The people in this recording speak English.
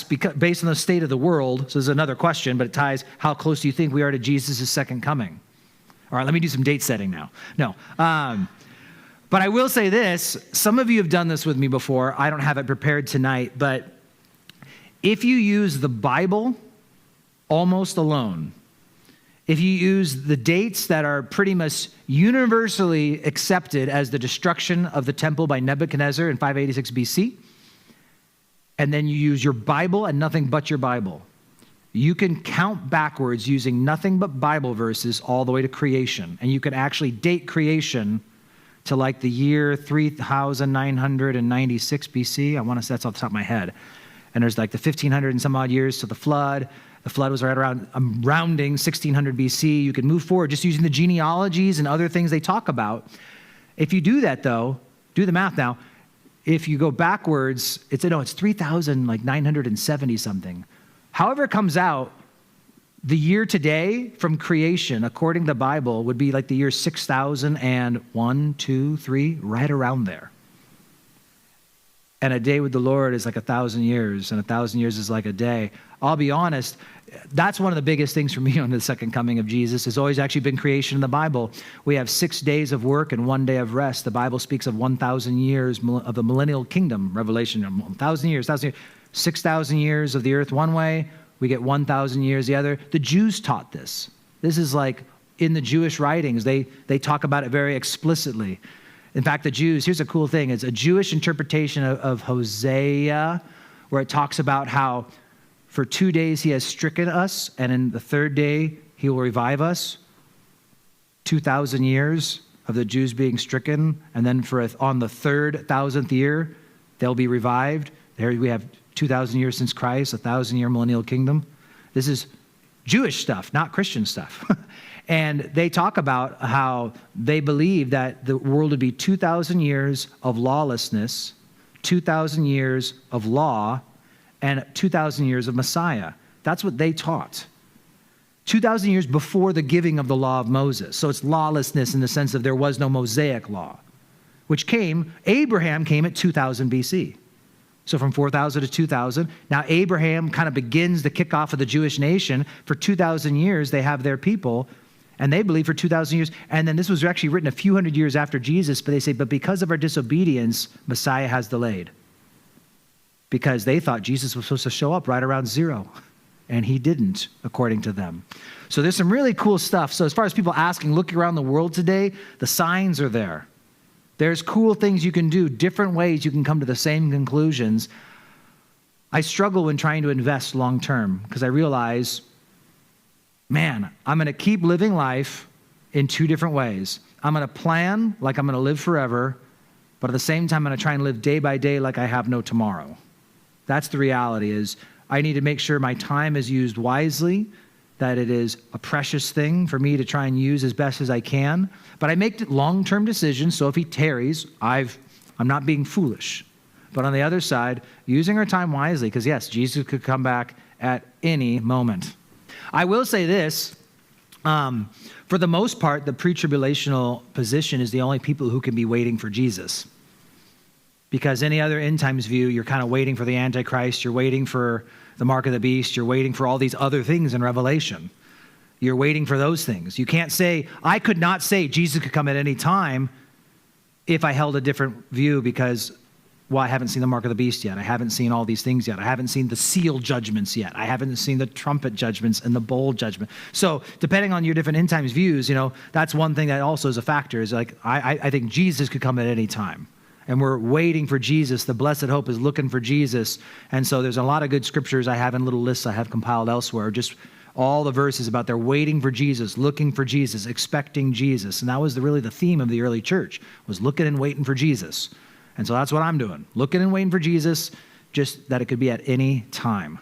based on the state of the world, so there's another question, but it ties, how close do you think we are to Jesus' second coming? All right, let me do some date setting now. No. But I will say this, some of you have done this with me before. I don't have it prepared tonight, but if you use the Bible almost alone, if you use the dates that are pretty much universally accepted as the destruction of the temple by Nebuchadnezzar in 586 BC, and then you use your Bible and nothing but your Bible, you can count backwards using nothing but Bible verses all the way to creation. And you can actually date creation to like the year 3996 BC. I want to say that's off the top of my head. And there's like the 1500 and some odd years to the flood. The flood was right around, I'm rounding 1600 BC. You can move forward just using the genealogies and other things they talk about. If you do that though, do the math now. If you go backwards, it's 3,970 something. However it comes out, the year today from creation, according to the Bible, would be like the year 6001, 2, 3, right around there. And a day with the Lord is like 1,000 years, and 1,000 years is like a day. I'll be honest, that's one of the biggest things for me on the second coming of Jesus. It's always actually been creation in the Bible. We have 6 days of work and 1 day of rest. The Bible speaks of 1,000 years of the millennial kingdom, Revelation, 1,000 years, 6,000 years of the earth one way, we get 1,000 years the other. The Jews taught this. This is like in the Jewish writings, they talk about it very explicitly. In fact, the Jews, here's a cool thing. It's a Jewish interpretation of Hosea, where it talks about how for 2 days he has stricken us, and in the third day he will revive us. 2,000 years of the Jews being stricken, and then on the 1,000th year, they'll be revived. There we have 2,000 years since Christ, 1,000-year millennial kingdom. This is Jewish stuff, not Christian stuff. And they talk about how they believe that the world would be 2,000 years of lawlessness, 2,000 years of law, and 2,000 years of Messiah. That's what they taught. 2,000 years before the giving of the law of Moses. So it's lawlessness in the sense of there was no Mosaic law, which Abraham came at 2000 BC. So from 4,000 to 2,000. Now Abraham kind of begins the kickoff of the Jewish nation. For 2,000 years, they have their people, and they believe for 2,000 years. And then this was actually written a few hundred years after Jesus, but they say, but because of our disobedience, Messiah has delayed. Because they thought Jesus was supposed to show up right around 0, and he didn't, according to them. So there's some really cool stuff. So as far as people asking, looking around the world today, the signs are there. There's cool things you can do, different ways you can come to the same conclusions. I struggle when trying to invest long term because I realize, man, I'm going to keep living life in 2 different ways. I'm going to plan like I'm going to live forever, but at the same time, I'm going to try and live day by day like I have no tomorrow. That's the reality is I need to make sure my time is used wisely, that it is a precious thing for me to try and use as best as I can. But I make long-term decisions, so if he tarries, I'm not being foolish. But on the other side, using our time wisely, because yes, Jesus could come back at any moment. I will say this, for the most part, the pre-tribulational position is the only people who can be waiting for Jesus. Because any other end times view, you're kind of waiting for the Antichrist, you're waiting for the mark of the beast, you're waiting for all these other things in Revelation. You're waiting for those things. You can't say, I could not say Jesus could come at any time if I held a different view because, well, I haven't seen the mark of the beast yet. I haven't seen all these things yet. I haven't seen the seal judgments yet. I haven't seen the trumpet judgments and the bowl judgment. So depending on your different end times views, that's one thing that also is a factor is like, I think Jesus could come at any time. And we're waiting for Jesus. The blessed hope is looking for Jesus. And so there's a lot of good scriptures I have in little lists I have compiled elsewhere. Just all the verses about they're waiting for Jesus, looking for Jesus, expecting Jesus. And that was really the theme of the early church, was looking and waiting for Jesus. And so that's what I'm doing. Looking and waiting for Jesus, just that it could be at any time.